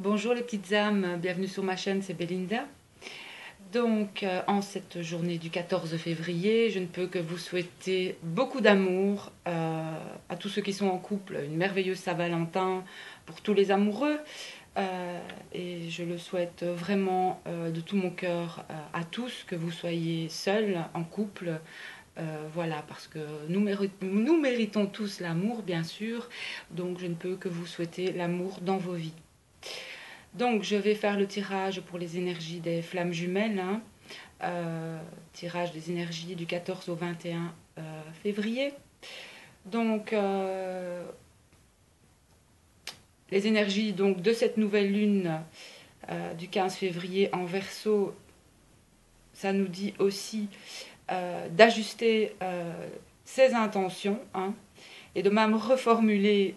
Bonjour les petites âmes, bienvenue sur ma chaîne, c'est Belinda. Donc, en cette journée du 14 février, je ne peux que vous souhaiter beaucoup d'amour à tous ceux qui sont en couple, une merveilleuse Saint-Valentin pour tous les amoureux. Et je le souhaite vraiment de tout mon cœur à tous, que vous soyez seuls, en couple. Voilà, parce que nous méritons tous l'amour, bien sûr. Donc, je ne peux que vous souhaiter l'amour dans vos vies. Donc, je vais faire le tirage pour les énergies des flammes jumelles. Tirage des énergies du 14 au 21 février. Donc, les énergies donc, de cette nouvelle lune du 15 février en Verseau, ça nous dit aussi d'ajuster ses intentions et de même reformuler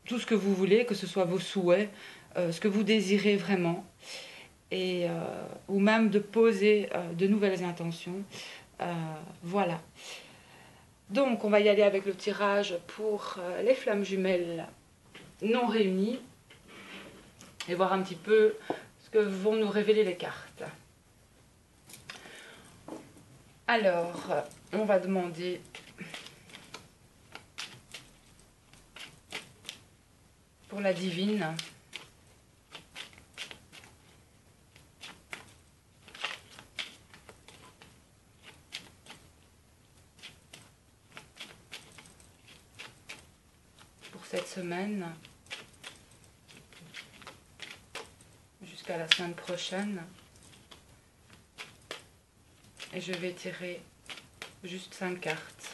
tout ce que vous voulez, que ce soit vos souhaits, ce que vous désirez vraiment, et, ou même de poser de nouvelles intentions. Voilà. Donc, on va y aller avec le tirage pour les flammes jumelles non réunies et voir un petit peu ce que vont nous révéler les cartes. Alors, on va demander pour la divine. Pour cette semaine jusqu'à la semaine prochaine. Et je vais tirer juste 5 cartes.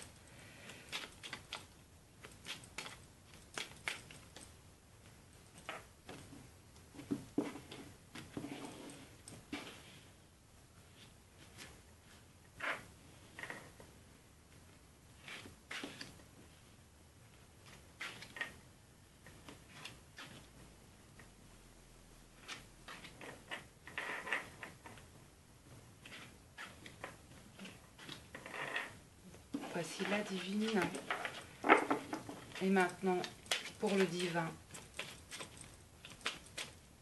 Voici la divine. Et maintenant, pour le divin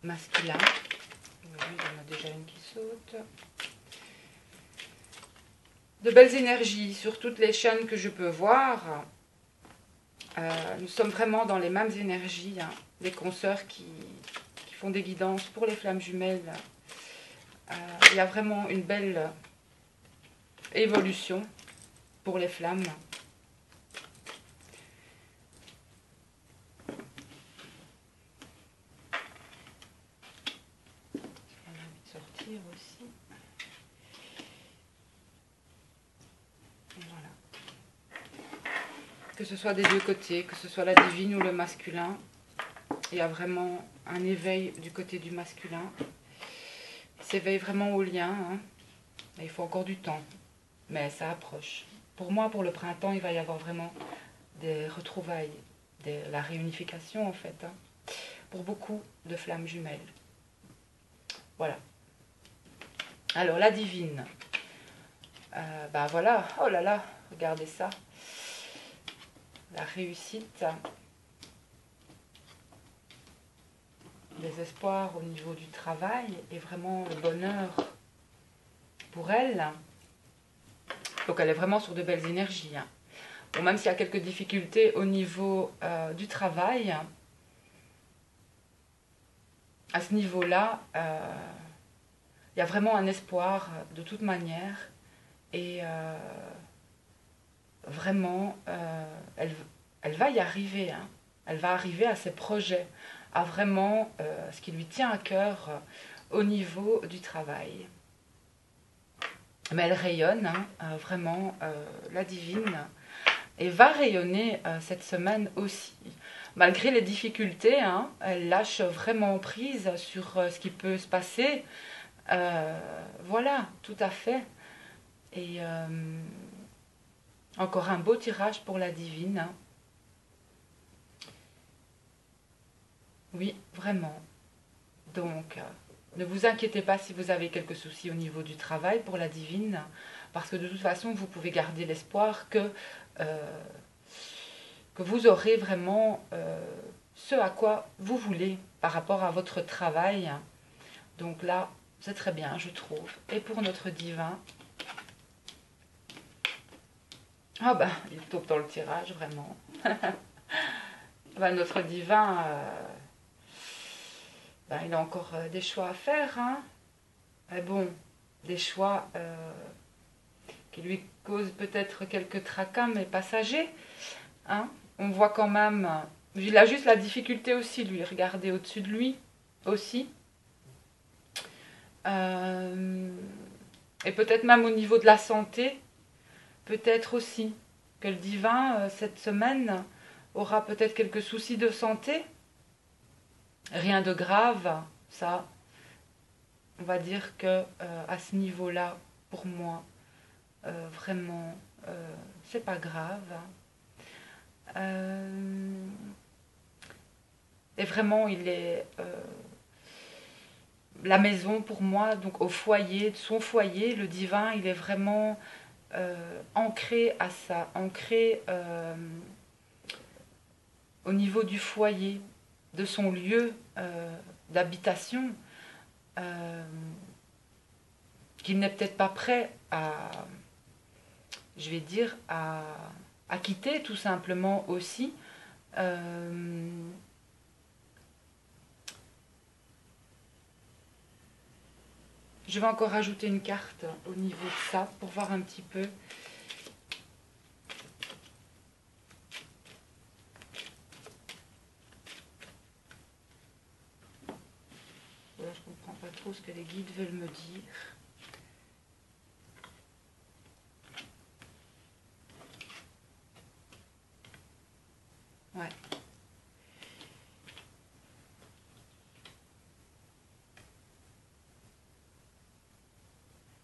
masculin. Oui, il y en a déjà une qui saute. De belles énergies sur toutes les chaînes que je peux voir. Nous sommes vraiment dans les mêmes énergies. Les consoeurs qui font des guidances pour les flammes jumelles. Il y a vraiment une belle évolution pour les flammes. On a envie de sortir aussi. Et voilà. Que ce soit des deux côtés, que ce soit la divine ou le masculin, il y a vraiment un éveil du côté du masculin. Il s'éveille vraiment au lien. Il faut encore du temps, mais ça approche. Pour moi, pour le printemps, il va y avoir vraiment des retrouvailles, la réunification en fait, pour beaucoup de flammes jumelles. Voilà. Alors, la divine. Bah voilà, oh là là, regardez ça. La réussite. Des espoirs au niveau du travail et vraiment le bonheur pour elle. Donc elle est vraiment sur de belles énergies. Bon, même s'il y a quelques difficultés au niveau du travail, à ce niveau-là, il y a vraiment un espoir de toute manière. Et vraiment, elle va y arriver. Elle va arriver à ses projets, à vraiment ce qui lui tient à cœur au niveau du travail. Mais elle rayonne, vraiment, la divine, et va rayonner cette semaine aussi. Malgré les difficultés, elle lâche vraiment prise sur ce qui peut se passer. Voilà, tout à fait. Et encore un beau tirage pour la divine. Oui, vraiment. Donc, ne vous inquiétez pas si vous avez quelques soucis au niveau du travail pour la divine, parce que de toute façon, vous pouvez garder l'espoir que vous aurez vraiment ce à quoi vous voulez par rapport à votre travail. Donc là, c'est très bien, je trouve. Et pour notre divin, ah ben, il tombe dans le tirage, vraiment. Ben, notre divin, ben, il a encore des choix à faire, hein. Mais bon, des choix qui lui causent peut-être quelques tracas, mais passagers, hein. On voit quand même, il a juste la difficulté aussi, lui, regardez au-dessus de lui, aussi. Et peut-être même au niveau de la santé, peut-être aussi que le divin, cette semaine, aura peut-être quelques soucis de santé. Rien de grave, ça, on va dire que à ce niveau-là, pour moi, vraiment, c'est pas grave. Et vraiment, il est la maison pour moi, donc au foyer, de son foyer, le divin, il est vraiment ancré à ça, ancré au niveau du foyer, de son lieu d'habitation, euh, qu'il n'est peut-être pas prêt à, je vais dire, à quitter tout simplement aussi. Je vais encore ajouter une carte au niveau de ça pour voir un petit peu. Voilà, je comprends pas trop ce que les guides veulent me dire. Ouais.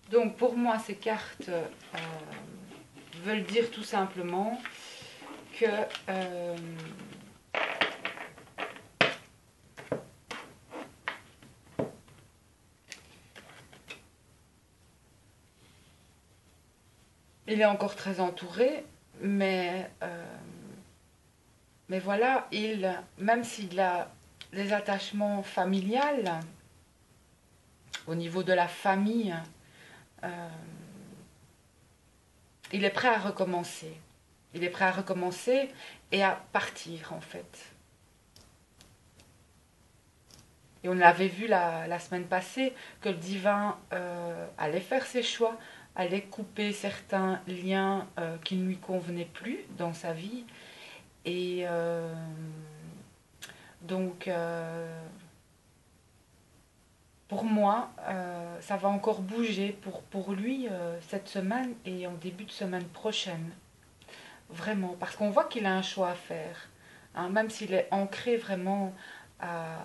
Donc pour moi, ces cartes veulent dire tout simplement que il est encore très entouré, mais voilà, même s'il a des attachements familiales, au niveau de la famille, euh, il est prêt à recommencer. Il est prêt à recommencer et à partir en fait. Et on l'avait vu la semaine passée que le divin allait faire ses choix, allait couper certains liens qui ne lui convenaient plus dans sa vie. Et donc, pour moi, ça va encore bouger pour lui cette semaine et en début de semaine prochaine. Vraiment, parce qu'on voit qu'il a un choix à faire. Hein, même s'il est ancré vraiment à,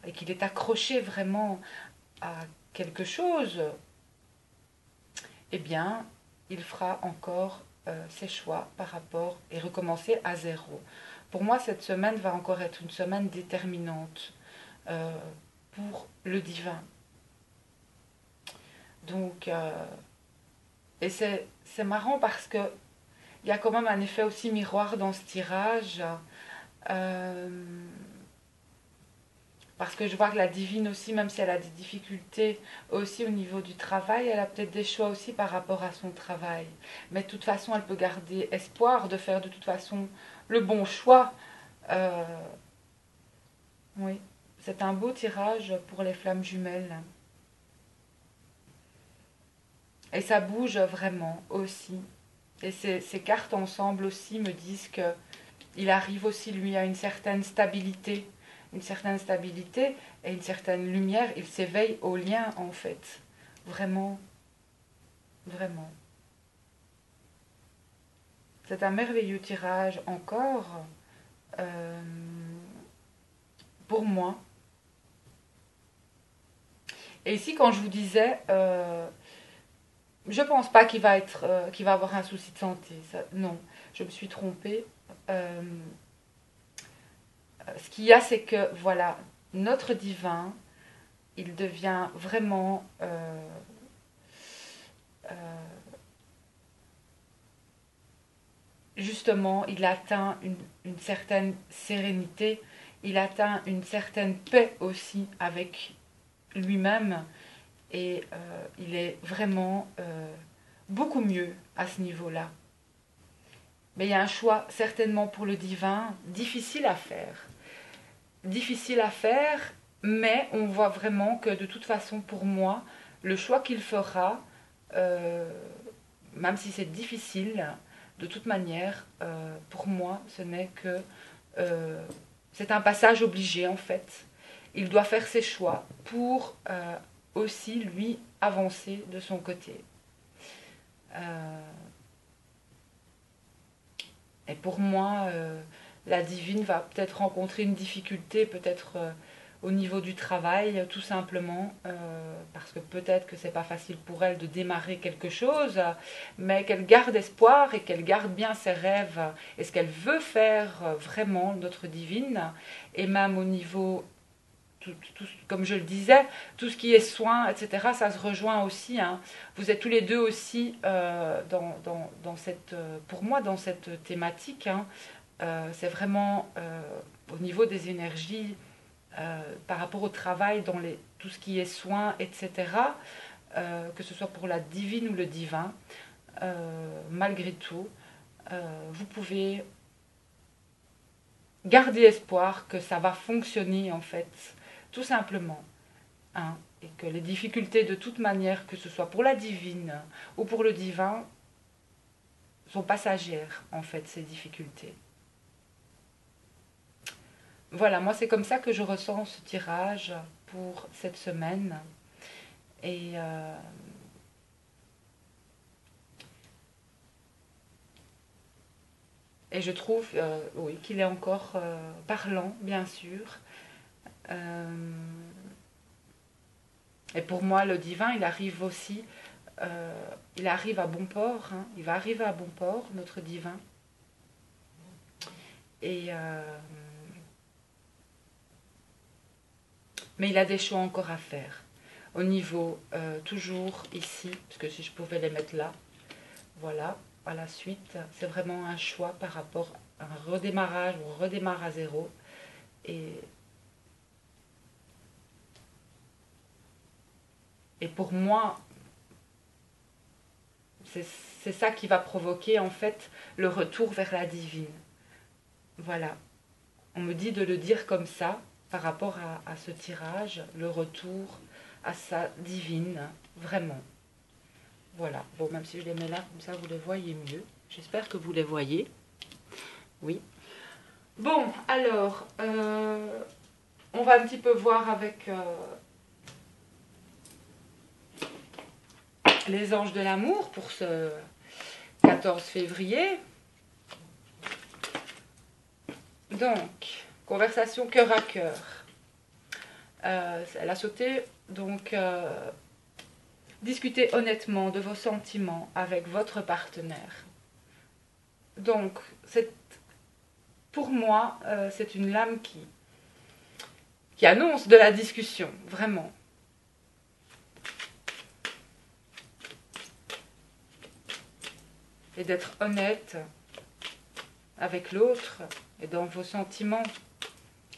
et qu'il est accroché vraiment à quelque chose, eh bien, il fera encore ses choix par rapport et recommencer à zéro. Pour moi, cette semaine va encore être une semaine déterminante euh, pour le divin. Donc, et c'est marrant parce que il y a quand même un effet aussi miroir dans ce tirage. Euh, Parce que je vois que la divine aussi, même si elle a des difficultés aussi au niveau du travail, elle a peut-être des choix aussi par rapport à son travail. Mais de toute façon, elle peut garder espoir de faire de toute façon le bon choix. Euh, oui, c'est un beau tirage pour les flammes jumelles. Et ça bouge vraiment aussi. Et ces cartes ensemble aussi me disent que il arrive aussi lui à une certaine stabilité et une certaine lumière. Il s'éveille au lien en fait, vraiment, vraiment. C'est un merveilleux tirage encore euh, pour moi. Et ici, quand je vous disais, je pense pas qu'il va avoir un souci de santé. Ça, non, je me suis trompée. Euh, Ce qu'il y a, c'est que voilà, notre divin, il devient vraiment euh, justement, il atteint une certaine sérénité, il atteint une certaine paix aussi avec lui-même et il est vraiment beaucoup mieux à ce niveau-là. Mais il y a un choix certainement pour le divin, difficile à faire. Difficile à faire, mais on voit vraiment que de toute façon pour moi, le choix qu'il fera, euh, même si c'est difficile, de toute manière, pour moi, ce n'est que... c'est un passage obligé en fait. Il doit faire ses choix pour aussi lui avancer de son côté. Et pour moi, la divine va peut-être rencontrer une difficulté, peut-être au niveau du travail, tout simplement, parce que peut-être que c'est pas facile pour elle de démarrer quelque chose, mais qu'elle garde espoir et qu'elle garde bien ses rêves et ce qu'elle veut faire vraiment, notre divine, et même au niveau comme je le disais, tout ce qui est soins, etc., ça se rejoint aussi. Hein. Vous êtes tous les deux aussi dans cette, pour moi, dans cette thématique. Hein. C'est vraiment au niveau des énergies, par rapport au travail, dans tout ce qui est soins, etc., que ce soit pour la divine ou le divin, malgré tout, vous pouvez garder espoir que ça va fonctionner en fait, tout simplement. Hein, et que les difficultés de toute manière, que ce soit pour la divine ou pour le divin, sont passagères en fait, ces difficultés. Voilà, moi c'est comme ça que je ressens ce tirage pour cette semaine. Et je trouve oui, qu'il est encore parlant, bien sûr. Et pour moi, le divin, il arrive aussi, il arrive à bon port. Hein, il va arriver à bon port, notre divin. Et mais il a des choix encore à faire. Au niveau, toujours ici, parce que si je pouvais les mettre là, voilà, à la suite, c'est vraiment un choix par rapport à un redémarrage, on redémarre à zéro. Et pour moi, c'est ça qui va provoquer en fait le retour vers la divine. Voilà. On me dit de le dire comme ça, par rapport à ce tirage, le retour à sa divine, vraiment. Voilà. Bon, même si je les mets là, comme ça vous les voyez mieux. J'espère que vous les voyez. Oui. Bon, alors, on va un petit peu voir avec les anges de l'amour pour ce 14 février. Donc, conversation cœur à cœur. Elle a sauté, donc, discutez honnêtement de vos sentiments avec votre partenaire. Donc, pour moi, c'est une lame qui annonce de la discussion, vraiment. Et d'être honnête avec l'autre et dans vos sentiments.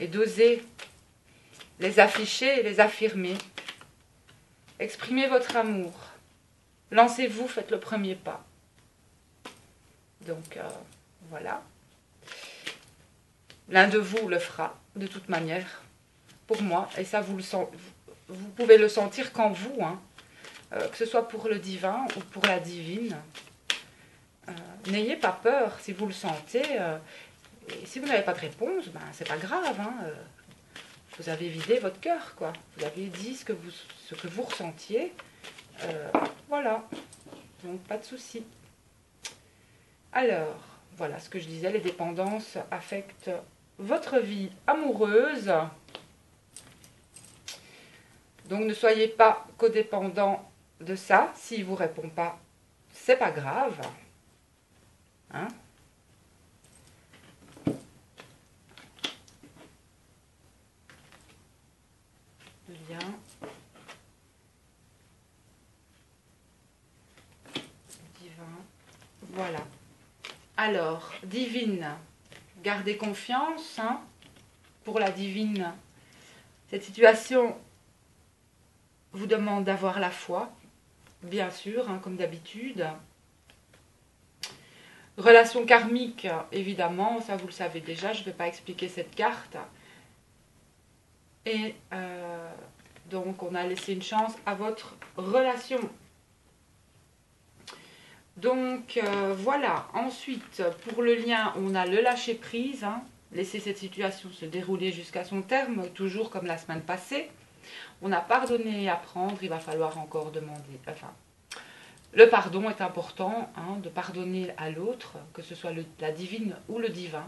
Et d'oser les afficher et les affirmer. Exprimez votre amour. Lancez-vous, faites le premier pas. Donc, voilà. L'un de vous le fera, de toute manière, pour moi. Et ça, vous pouvez le sentir qu'en vous, hein, que ce soit pour le divin ou pour la divine. N'ayez pas peur si vous le sentez. Et si vous n'avez pas de réponse, ben, c'est pas grave. Hein, vous avez vidé votre cœur, quoi. Vous avez dit ce que vous ressentiez. Voilà. Donc, pas de souci. Alors, voilà ce que je disais, les dépendances affectent votre vie amoureuse. Donc, ne soyez pas codépendant de ça. S'il ne vous répond pas, c'est pas grave. Hein? Bien. Divin. Voilà. Alors, divine, gardez confiance, hein, pour la divine. Cette situation vous demande d'avoir la foi, bien sûr, hein, comme d'habitude. Relation karmique, évidemment, ça vous le savez déjà, je ne vais pas expliquer cette carte. Et donc, on a laissé une chance à votre relation. Donc, voilà. Ensuite, pour le lien, on a le lâcher-prise. Hein. Laisser cette situation se dérouler jusqu'à son terme, toujours comme la semaine passée. On a pardonné et apprendre, il va falloir encore demander... Enfin, le pardon est important, hein, de pardonner à l'autre, que ce soit la divine ou le divin.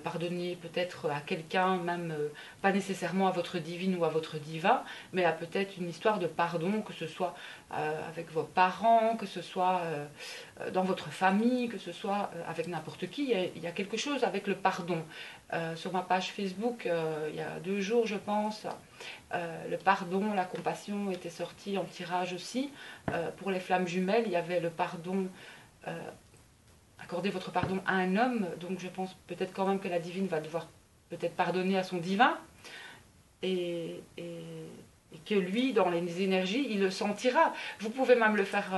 Pardonner peut-être à quelqu'un, même pas nécessairement à votre divine ou à votre divin, mais à peut-être une histoire de pardon, que ce soit avec vos parents, que ce soit dans votre famille, que ce soit avec n'importe qui. Il y a quelque chose avec le pardon. Sur ma page Facebook, il y a 2 jours, je pense, le pardon, la compassion était sorti en tirage aussi. Pour les flammes jumelles, il y avait le pardon, accorder votre pardon à un homme. Donc je pense peut-être quand même que la divine va devoir peut-être pardonner à son divin. Et que lui, dans les énergies, il le sentira. Vous pouvez même le faire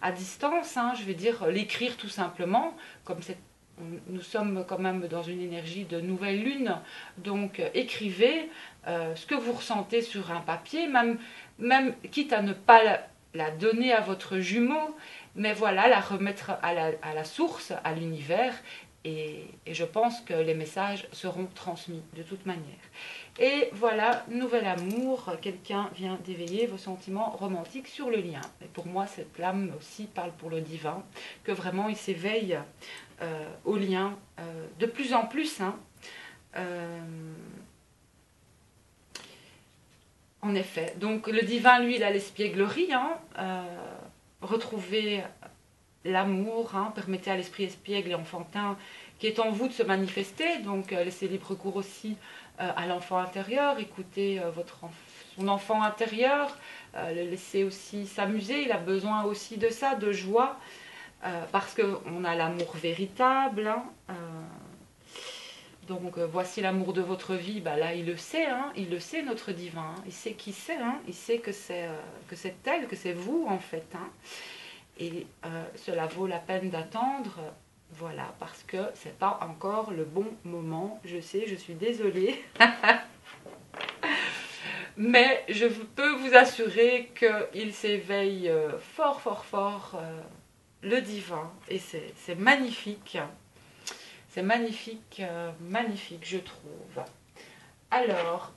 à distance, hein, je vais dire l'écrire tout simplement, comme nous sommes quand même dans une énergie de nouvelle lune, donc écrivez ce que vous ressentez sur un papier, même quitte à ne pas la donner à votre jumeau, mais voilà, la remettre à la source, à l'univers, et je pense que les messages seront transmis de toute manière. Et voilà, nouvel amour, quelqu'un vient d'éveiller vos sentiments romantiques sur le lien. Et pour moi, cette flamme aussi parle pour le divin, que vraiment il s'éveille au lien de plus en plus. Hein. En effet, donc le divin, lui, il a l'espièglerie, hein, retrouver l'amour, hein, permettez à l'esprit espiègle et enfantin qui est en vous de se manifester, donc laissez libre cours aussi à l'enfant intérieur, écoutez son enfant intérieur, le laissez aussi s'amuser, il a besoin aussi de ça, de joie, parce qu'on a l'amour véritable, hein, donc voici l'amour de votre vie, bah, là il le sait, hein, il le sait notre divin, hein, il sait qui c'est, hein, il sait que c'est elle, que c'est vous en fait, hein, et cela vaut la peine d'attendre. Voilà, parce que c'est pas encore le bon moment. Je sais, je suis désolée. Mais je peux vous assurer qu'il s'éveille fort, fort, fort, le divin. Et c'est magnifique. C'est magnifique, magnifique, je trouve. Alors,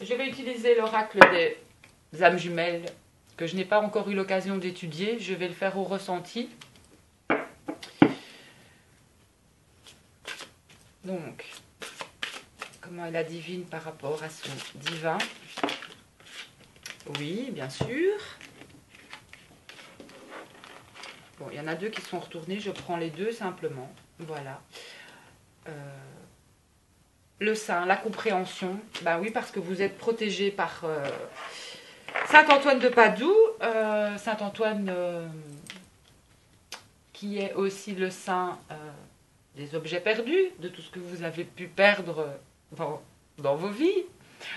je vais utiliser l'oracle des âmes jumelles, que je n'ai pas encore eu l'occasion d'étudier. Je vais le faire au ressenti. Donc, comment est la divine par rapport à son divin? Oui, bien sûr. Bon, il y en a 2 qui sont retournés, je prends les 2 simplement. Voilà. Le sein, la compréhension. Ben oui, parce que vous êtes protégé par Saint Antoine de Padoue. Saint Antoine qui est aussi le saint des objets perdus, de tout ce que vous avez pu perdre dans vos vies.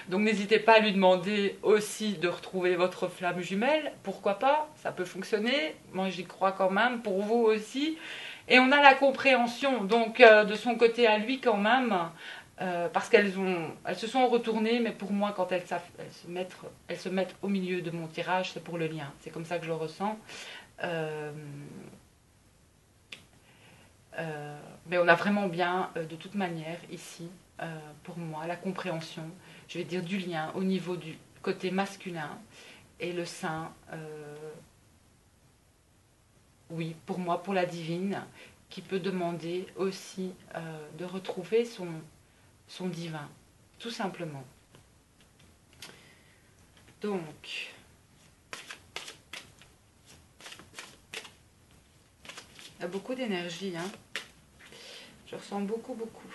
Donc n'hésitez pas à lui demander aussi de retrouver votre flamme jumelle. Pourquoi pas? Ça peut fonctionner. Moi j'y crois quand même, pour vous aussi. Et on a la compréhension, donc de son côté à lui quand même, parce qu'elles se sont retournées, mais pour moi quand elles se mettent au milieu de mon tirage, c'est pour le lien. C'est comme ça que je le ressens. Mais on a vraiment bien, de toute manière, ici, pour moi, la compréhension, je vais dire du lien au niveau du côté masculin et le sein, oui, pour moi, pour la divine, qui peut demander aussi de retrouver son divin, tout simplement. Donc, il y a beaucoup d'énergie, hein. Je ressens beaucoup, beaucoup.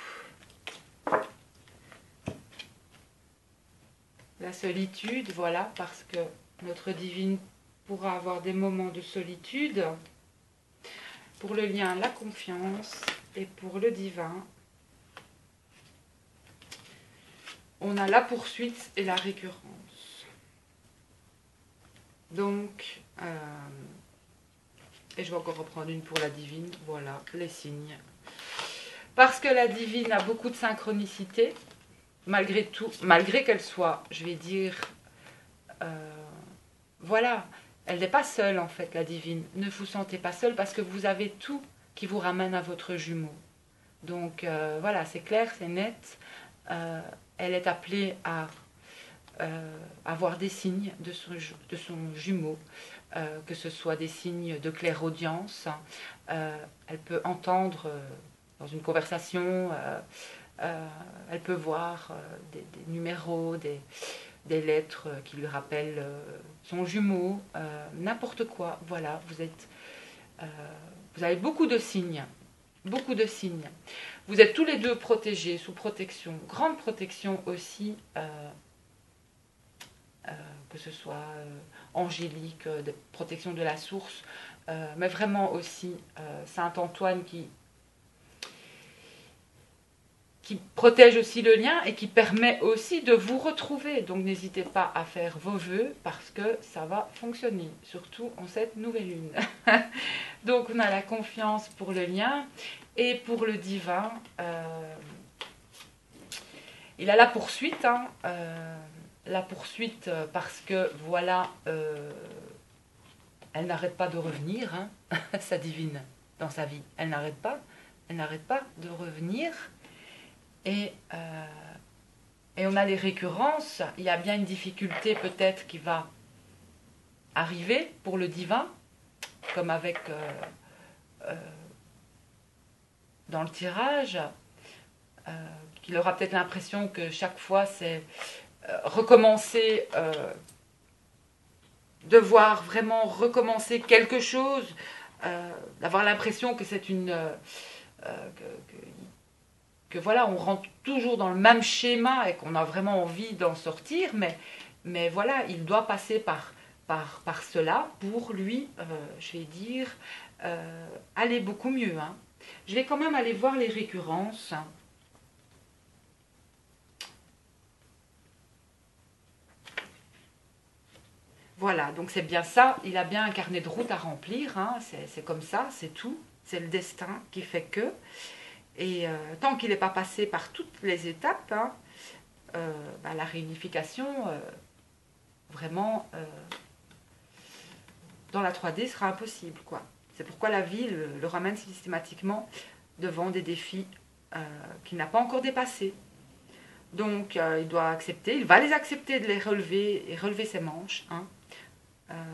La solitude, voilà, parce que notre divine pourra avoir des moments de solitude. Pour le lien, la confiance. Et pour le divin, on a la poursuite et la récurrence. Donc, et je vais encore reprendre une pour la divine. Voilà, les signes. Parce que la divine a beaucoup de synchronicité, malgré tout, malgré qu'elle soit, je vais dire, voilà, elle n'est pas seule en fait, la divine. Ne vous sentez pas seule parce que vous avez tout qui vous ramène à votre jumeau. Donc voilà, c'est clair, c'est net. Elle est appelée à avoir des signes de son jumeau, que ce soit des signes de clairaudience. Elle peut entendre dans une conversation, elle peut voir des numéros, des lettres qui lui rappellent son jumeau, n'importe quoi. Voilà, vous avez beaucoup de signes. Beaucoup de signes. Vous êtes tous les deux protégés, sous protection, grande protection aussi, que ce soit angélique, de protection de la source, mais vraiment aussi Saint Antoine qui protège aussi le lien et qui permet aussi de vous retrouver. Donc n'hésitez pas à faire vos vœux parce que ça va fonctionner, surtout en cette nouvelle lune. Donc on a la confiance pour le lien et pour le divin. Il a la poursuite, hein, la poursuite parce que voilà, elle n'arrête pas de revenir, hein, sa divine, dans sa vie. Elle n'arrête pas de revenir. Et on a les récurrences. Il y a bien une difficulté peut-être qui va arriver pour le divin, comme avec dans le tirage, qu'il aura peut-être l'impression que chaque fois c'est recommencer, devoir vraiment recommencer quelque chose, d'avoir l'impression que c'est une... que voilà, on rentre toujours dans le même schéma et qu'on a vraiment envie d'en sortir, mais voilà, il doit passer par cela pour lui, je vais dire, aller beaucoup mieux. Hein. Je vais quand même aller voir les récurrences. Voilà, donc c'est bien ça, il a bien un carnet de route à remplir, hein, c'est comme ça, c'est tout, c'est le destin qui fait que... Et tant qu'il n'est pas passé par toutes les étapes, hein, la réunification, vraiment, dans la 3D, sera impossible, quoi. C'est pourquoi la vie le ramène systématiquement devant des défis qu'il n'a pas encore dépassés. Donc, il doit accepter, il va les accepter de les relever et relever ses manches, hein,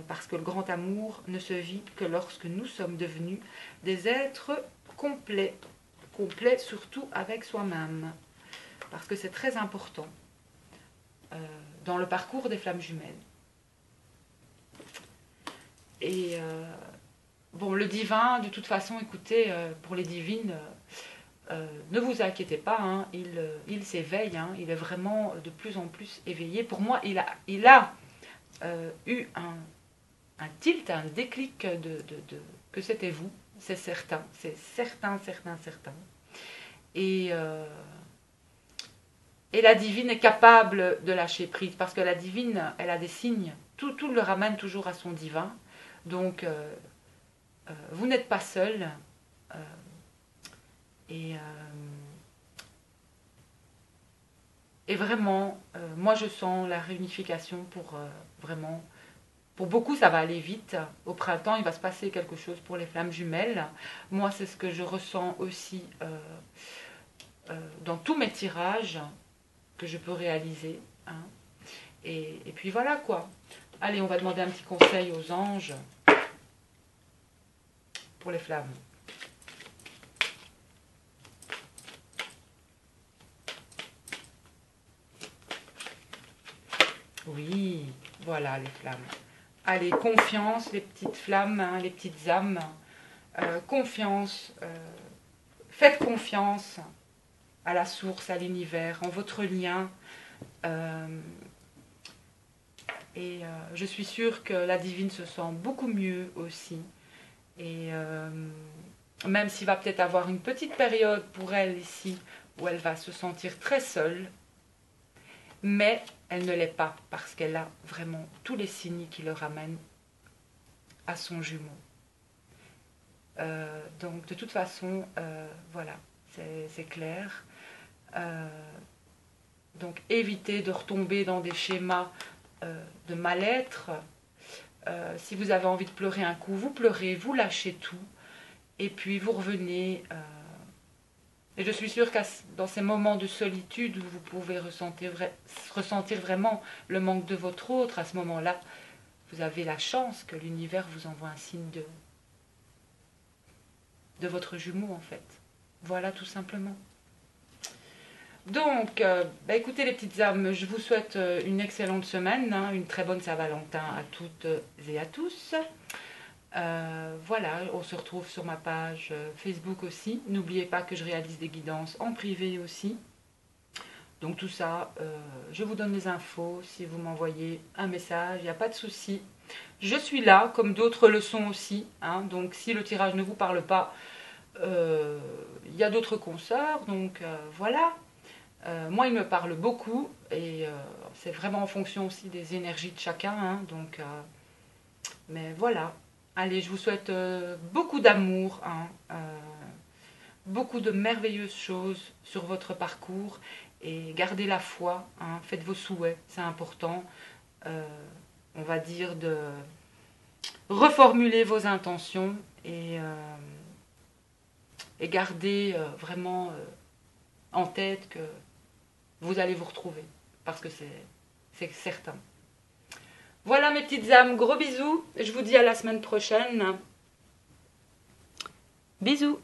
parce que le grand amour ne se vit que lorsque nous sommes devenus des êtres complets. Complet surtout avec soi-même, parce que c'est très important dans le parcours des flammes jumelles. Et bon, le divin, de toute façon, écoutez, pour les divines, ne vous inquiétez pas, hein, il s'éveille, hein, il est vraiment de plus en plus éveillé. Pour moi, il a eu un tilt, un déclic que c'était vous. C'est certain, c'est certain. Et la divine est capable de lâcher prise, parce que la divine, elle a des signes. Tout le ramène toujours à son divin. Donc, vous n'êtes pas seul. Et vraiment, moi je sens la réunification pour vraiment... Pour beaucoup, ça va aller vite. Au printemps, il va se passer quelque chose pour les flammes jumelles. Moi, c'est ce que je ressens aussi dans tous mes tirages que je peux réaliser. Hein. Et puis voilà quoi. Allez, on va demander un petit conseil aux anges pour les flammes. Oui, voilà les flammes. Allez, confiance, les petites flammes, hein, les petites âmes. Confiance. Faites confiance à la source, à l'univers, en votre lien. Et je suis sûre que la divine se sent beaucoup mieux aussi. Et même s'il va peut-être avoir une petite période pour elle ici, où elle va se sentir très seule, mais elle ne l'est pas, parce qu'elle a vraiment tous les signes qui le ramènent à son jumeau. Donc de toute façon, voilà, c'est clair. Donc évitez de retomber dans des schémas de mal-être. Si vous avez envie de pleurer un coup, vous pleurez, vous lâchez tout, et puis vous revenez. Et je suis sûre que dans ces moments de solitude où vous pouvez ressentir vraiment le manque de votre autre, à ce moment-là, vous avez la chance que l'univers vous envoie un signe de votre jumeau, en fait. Voilà, tout simplement. Donc, écoutez les petites âmes, je vous souhaite une excellente semaine, hein, une très bonne Saint-Valentin à toutes et à tous. Voilà, on se retrouve sur ma page Facebook aussi. N'oubliez pas que je réalise des guidances en privé aussi. Donc tout ça, je vous donne les infos. Si vous m'envoyez un message, il n'y a pas de souci. Je suis là, comme d'autres le sont aussi. Hein, donc si le tirage ne vous parle pas, il y a d'autres consoeurs. Donc voilà. Moi, il me parle beaucoup. Et c'est vraiment en fonction aussi des énergies de chacun. Hein, donc, mais voilà. Allez, je vous souhaite beaucoup d'amour, hein, beaucoup de merveilleuses choses sur votre parcours et gardez la foi, hein, faites vos souhaits, c'est important. On va dire de reformuler vos intentions et gardez vraiment en tête que vous allez vous retrouver parce que c'est certain. Voilà mes petites âmes, gros bisous. Je vous dis à la semaine prochaine. Bisous.